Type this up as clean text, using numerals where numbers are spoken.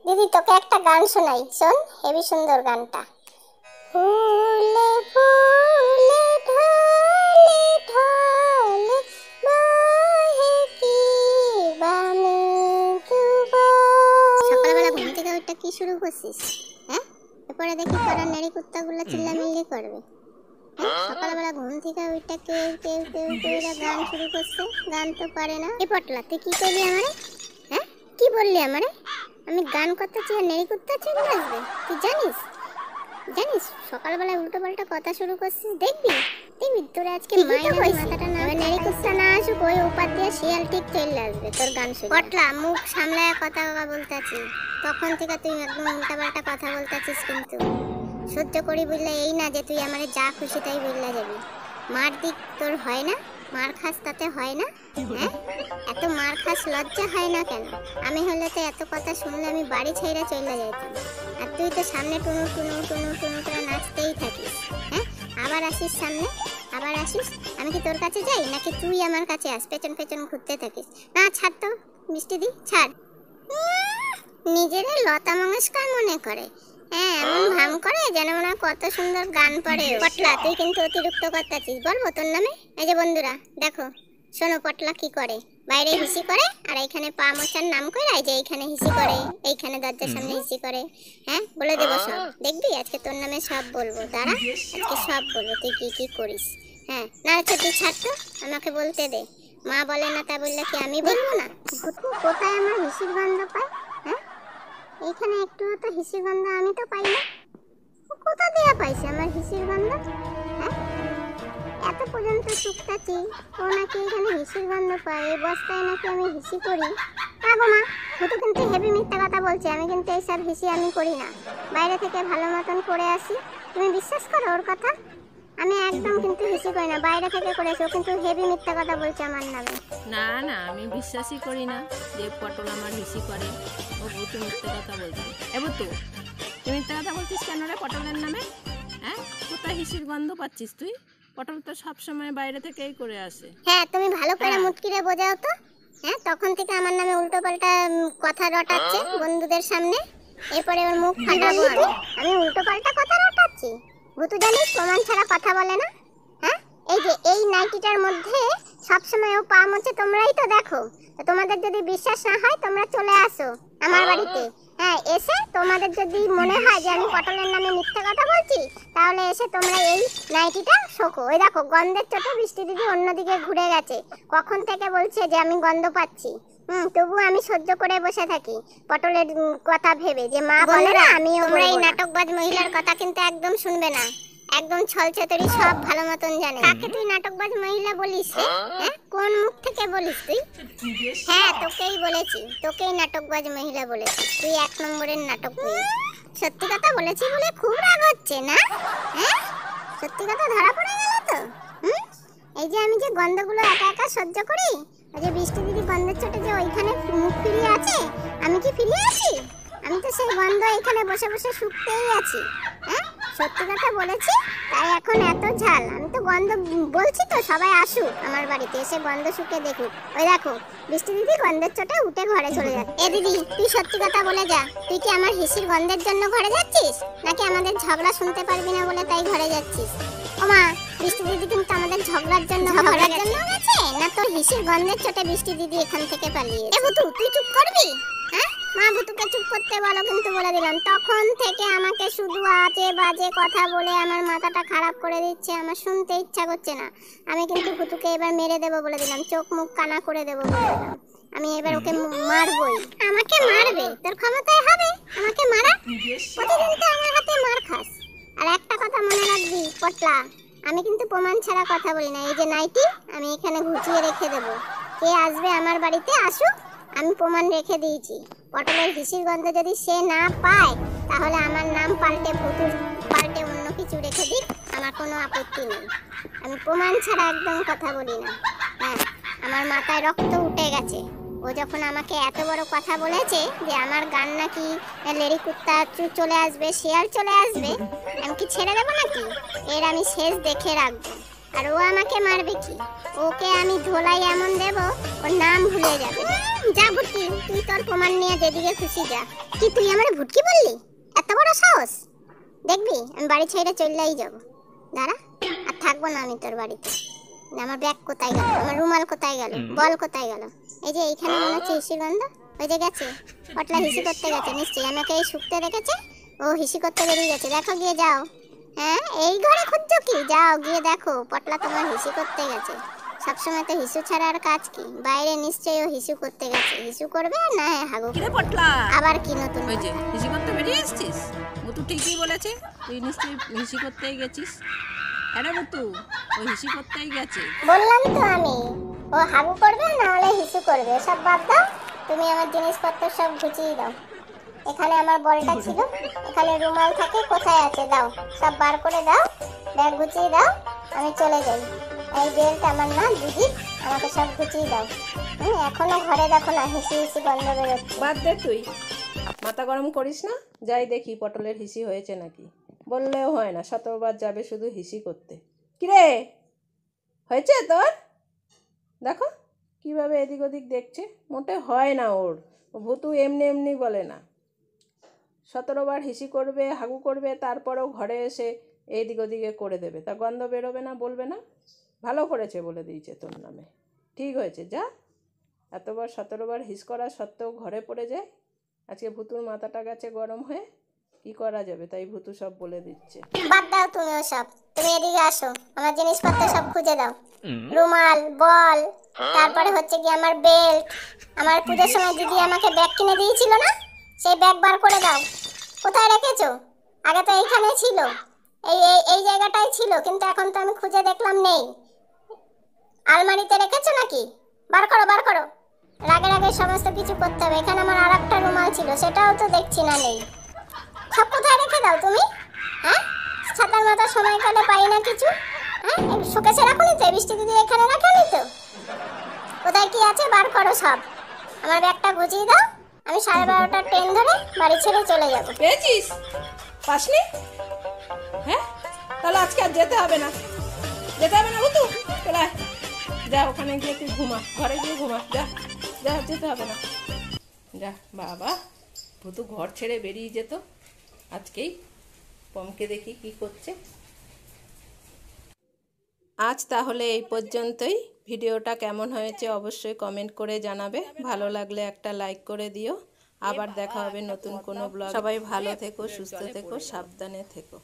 দিদি তোকে একটা গান শোনাই, শোন, হেবি সুন্দর গানটা। ফুলে ফুলে ঢলে ঢলে বহে কি বানে দুবা। সকালবেলা ঘুম থেকে ওইটা কি শুরু করছিস? হ্যাঁ, এরপরে দেখি পাড়ার নেড়ি কুত্তাগুলো চিল্লামিল্লি করবে। সকালবেলা ঘুম থেকে ওইটা কেউ কেউ কেউ কেউ গান শুরু করছে। গান তো পারে না। এ পটলা, তুই কি করলি আমারে? হ্যাঁ, কি বললি আমারে? আমি গান করতেছি আর নেড়ি কুত্তা চলে আসবে? তুই জানিস জানিস সকালবেলা উল্টো পাল্টা কথা শুরু করছিস। দেখবি দেখবি তোর আজকে মাথাটা না নেড়ি কুত্তা না আসুক, ওই উপার দিয়ে শিয়াল ঠিক চলে আসবে তোর গান শুনে। পটলা, মুখ সামলায় কথা বলতেছি। তখন থেকে তুই একদম উল্টা পাল্টা কথা বলতেছিস, কিন্তু সহ্য করি বললে এই না যে তুই আমারে যা খুশি তাই বললা যাবি। মার দিক তোর হয় না? মার খাস তাতে হয় না? হ্যাঁ, এত মার খাস লজ্জা হয় না কেন? আমি হলে তো এত কথা শুনলে আমি বাড়ি ছেড়ে চলে যেতাম। আর তুই তো সামনে টুনু টুনু টুনু টুনু করে নাচতেই থাকিস। হ্যাঁ, আবার আসিস সামনে, আবার আসিস। আমি কি তোর কাছে যাই নাকি তুই আমার কাছে আস? পেছন পেছন ঘুরতে থাকিস। না, ছাড় তো মিষ্টি দি, ছাড়। নিজেরে লতা মঙ্গেশকর মনে করে। হ্যাঁ, এমন ভান করে যেন মনে কত সুন্দর গান পড়ে। পটলা, তুই কিন্তু অতিরিক্ত করতেছিস, বলবো তোর নামে। এই যে বন্ধুরা দেখো, শোনো পটলা কি করে। বাইরে হিসি করে আর এইখানে পা মোছার নাম করে, এই যে এইখানে হিসি করে, এইখানে দরজার সামনে হিসি করে। হ্যাঁ, বলে দেবো সব, দেখবি আজকে তোর নামে সব বলবো। দাঁড়া, আজকে সব বলবো তুই কি কি করিস। হ্যাঁ, না হচ্ছে তুই ছাড় তো, আমাকে বলতে দে। মা বলে না তা বললে কি আমি বলবো না? কোথায় আমার হিসির গন্ধ পায়? হ্যাঁ, এইখানে একটু তো হিসির গন্ধ আমি তো পাই না। কোথা দিয়ে পাইছে আমার হিসির গন্ধ? হ্যাঁ, এত পর্যন্ত চুপটাছি, ও নাকি এখানে হিসির গন্ধ পায়। এই বস্তায় নাকি আমি হিসি করি। আগো মা, ভুতু কিন্তু হেভি মিথ্যা কথা বলছে। আমি কিন্তু এইসব হিসি আমি করি না, বাইরে থেকে ভালো মতন করে আসি। তুমি বিশ্বাস করো ওর কথা? আমি একদম কিন্তু হিসি করি না, বাইরে থেকে করেছি। ও কিন্তু হেভি মিথ্যা কথা বলছে আমার নামে। না না, আমি বিশ্বাসই করি না যে পটল আমার হিসি করে। ও ভূতু মিথ্যে কথা বলছে। এ ভূতু, তুই মিথ্যে কথা বলছিস কেন রে পটলের নামে? হ্যাঁ, কোথায় হিসির গন্ধ পাচ্ছিস তুই? পটল তো সবসময় বাইরে থেকেই করে আসে। হ্যাঁ, তুমি ভালো করে মুটকিরে বোঝাও তো। হ্যাঁ, তখন থেকে আমার নামে উল্টো পাল্টা কথা রটাচ্ছে বন্ধুদের সামনে। এরপরে ওর মুখ ফাটাবো আমি উল্টো পাল্টা কথা রটাচ্ছি? ভূতু জানিস প্রমাণ ছাড়া কথা বলে না। হ্যাঁ, এই যে এই নাইটিটার মধ্যে সবসময় ও পা মোছে, তোমরাই তো দেখো। তো তোমাদের যদি বিশ্বাস না হয় তোমরা চলে আসো আমার বাড়িতে। হ্যাঁ, এসে তোমাদের যদি মনে হয় যে আমি পটলের নামে মিথ্যে কথা বলছি, তাহলে এসে তোমরা এই নাইটিটা শোকো। ওই দেখো গন্ধের চোটে বৃষ্টি দিদি অন্যদিকে ঘুরে গেছে। কখন থেকে বলছে যে আমি গন্ধ পাচ্ছি। তবু আমি সহ্য করে বসে থাকি পটলের কথা ভেবে, যে মা বলে না আমিও। তোমরা এই নাটকবাজ মহিলার কথা কিন্তু একদম শুনবে না। একদম ছলছাতুরি সব ভালো মতন জানে। কাকে তুই নাটকবাজ মহিলা বলিস? হ্যাঁ, কোন মুখ থেকে বলিস তুই? হ্যাঁ, তোকেই বলেছি, তোকেই নাটকবাজ মহিলা বলেছি। তুই এক নম্বরের নাটক মহিলা। সত্যি কথা বলেছি বলে খুব রাগ হচ্ছে না? হ্যাঁ, সত্যি কথা ধরা পড়ে গেল তো। এই যে আমি যে গন্ধগুলো একা একা সহ্য করি, ওই যে বৃষ্টি দিদি গন্ধের চোটে যে ওইখানে মুখ ফিরিয়ে আছে, আমি কি ফিরিয়ে আছি? আমি তো সেই গন্ধ এখানে বসে বসে শুকতেই আছি। হ্যাঁ, সত্যি কথা বলেছি, তাই এখন এত ঝাল। আমি তো গন্ধ বলছি তো সবাই আসুক আমার বাড়িতে, এসে গন্ধ শুকে দেখুক। ওই দেখো বৃষ্টি দিদি গন্ধের চোটে উঠে ঘরে চলে যাচ্ছে। এ দিদি, তুই সত্যি কথা বলে যা, তুই কি আমার হিসির গন্ধের জন্য ঘরে যাচ্ছিস, নাকি আমাদের ঝগড়া শুনতে পারবি না বলে তাই ঘরে যাচ্ছিস? ওমা, বৃষ্টি দিদি কিন্তু আমাদের ঝগড়ার জন্য গেছে, না তোর হিসির গন্ধের চোটে বৃষ্টি দিদি এখান থেকে পালিয়েছে? এ ভূতু, তুই চুপ করবি? হ্যাঁ, মা ভূতুকে চুপ করতে বলো, কিন্তু বলে দিলাম। তখন থেকে আমাকে শুধু আজে বাজে কথা বলে আমার মাথাটা খারাপ করে দিচ্ছে। আমার শুনতে ইচ্ছা করছে না। আমি কিন্তু ভূতুকে এবার মেরে দেবো বলে দিলাম, চোখ মুখ কানা করে দেবো বলে দিলাম। আমি এবার ওকে মারবই। আমাকে মারবে? তোর ক্ষমতায় হবে আমাকে মারা? প্রতিদিন তো আমার হাতে মার খাস। আর একটা কথা মনে রাখবি পটলা, আমি কিন্তু প্রমাণ ছাড়া কথা বলি না। এই যে নাইটি আমি এখানে গুছিয়ে রেখে দেবো, কে আসবে আমার বাড়িতে আসুক, আমি প্রমাণ রেখে দিয়েছি। পটলের হিসির গন্ধ যদি সে না পায়, তাহলে আমার নাম পাল্টে ভূতুর পাল্টে অন্য কিছু রেখে দিক, আমার কোনো আপত্তি নেই। আমি প্রমাণ ছাড়া একদম কথা বলি না। হ্যাঁ, আমার মাথায় রক্ত উঠে গেছে। ও যখন আমাকে এত বড় কথা বলেছে যে আমার গান নাকি লেরি কুত্তা চলে আসবে, শিয়াল চলে আসবে, আমি কি ছেড়ে দেবো নাকি? এর আমি শেষ দেখে রাখবো। আর ও আমাকে মারবে কি? ওকে আমি ধোলাই এমন দেব ওর নাম ভুলে যাবে। যা ভুটকি, তুই তোর প্রমাণ নিয়ে যেদিকে খুশি যা। কি তুই আমারে ভুটকি বললি? এত বড় সাহস! দেখবি আমি বাড়ি ছেড়ে চলেই যাব। দাঁড়া, আর থাকবো না আমি তোর বাড়িতে। আমার ব্যাগ কোথায় গেল? আমার রুমাল কোথায় গেল? বল কোথায় গেল? এই যে এইখানে মনে হচ্ছে হিসির গন্ধ। ওই যে গেছে, পটলা হিসি করতে গেছে নিশ্চয়ই। আমাকে এই শুকতে রেখেছে, ও হিসি করতে বেরিয়ে গেছে। দেখো গিয়ে যাও। হ্যাঁ, এই ঘরে খুঁজছো কি? যাও গিয়ে দেখো, পটলা তোমার হিসু করতে গেছে। সবসময় তো হিসু ছাড়া আর কাজ কি? বাইরে নিশ্চয়ই ও হিসু করতে গেছে। হিসু করবে আর না হয় হাগু। কিরে পটলা, আবার কি নতুন? ওই যে হিসি করতে বেরিয়ে এসেছিস? বুতু ঠিকই বলেছে, তুই নিশ্চয়ই হিসি করতেই গেছিস। আরে বুতু, ও হিসি করতেই গেছে। বললাম তো আমি, ও হাগু করবে না হলে হিসু করবে। সব বাদ দাও, তুমি আমার জিনিসপত্র সব গুছিয়ে দাও। এখানে আমার বলটা ছিল, এখানে রুমাল থাকে, কোথায় আছে দাও, সব বার করে দাও, ব্যাগ গুছিয়ে দাও, আমি চলে যাই। এই বেল্ট আমার না দিদি, আমাকে সব গুছিয়ে দাও। এখনো ঘরে দেখো না হিসি হিসি গন্ধ বেরোচ্ছে। বাদ দে তুই, মাথা গরম করিস না। যাই দেখি পটলের হিসি হয়েছে নাকি। বললেও হয় না, 17 বার যাবে শুধু হিসি করতে। কিরে, হয়েছে তোর? দেখো কিভাবে এদিক ওদিক দেখছে। মোটে হয় না ওর। ভুতু এমনি এমনি বলে না। 17 বার হিসি করবে, হাগু করবে, তারপরেও ঘরে এসে এইদিক ওদিকে করে দেবে। তা গন্ধ বেরোবে না, বলবে না? ভালো করেছে বলে দিয়েছে তোর নামে। ঠিক হয়েছে, যা। এতবার 17 বার হিস করা সত্ত্বেও ঘরে পড়ে যায়। আজকে ভুতুর মাথাটা গেছে গরম হয়ে। কি করা যাবে, তাই ভুতু সব বলে দিচ্ছে। বাদ দাও তুমি ওসব, তুমি এদিকে আসো, আমার জিনিসপত্র সব খুঁজে দাও। রুমাল, বল, তারপরে হচ্ছে কি আমার বেল্ট। আমার পূজার সময় দিদি আমাকে ব্যাগ কিনে দিয়েছিল না, সেই ব্যাগ বার করে দাও। কোথায় রেখেছো? আগে তো এইখানে ছিল, এই এই এই জায়গাটাই ছিল, কিন্তু এখন তো আমি খুঁজে দেখলাম নেই। আলমারিতে রেখেছো নাকি? বার করো, বার করো। রাগে রাগে সমস্ত কিছু করতে হবে। এখানে আমার আরেকটা রুমাল ছিল, সেটাও তো দেখছি না নেই। সব কোথায় রেখে দাও তুমি? হ্যাঁ, ছাতার মাথা সময়কালে পাই না কিছু। হ্যাঁ, শোকেসে রাখুনি তো? বৃষ্টি দিদি এখানে রাখেনি তো? কোথায় কি আছে বার করো সব। আমার ব্যাগটা গুছিয়ে দাও, আমি 12:30টার ট্রেন ধরে বাড়ি ছেড়ে চলে যাব। পেয়েছিস? পাসনি? হ্যাঁ, তাহলে আজকে আর যেতে হবে না। যেতে হবে না ভুতু, চলে আয়। যা, ওখানে গিয়ে তুই ঘুমা, ঘরে গিয়ে ঘুমা। যা যা, যেতে হবে না। যা বাবা, ভুতু ঘর ছেড়ে বেরিয়ে যেত আজকেই। পমকে দেখি কি করছে। আজ তাহলে এই পর্যন্তই। ভিডিওটা কেমন হয়েছে অবশ্যই কমেন্ট করে জানাবে। ভালো লাগলে একটা লাইক করে দিও। আবার দেখা হবে নতুন কোনো ব্লগ। সবাই ভালো থেকো, সুস্থ থেকো, সাবধানে থেকো।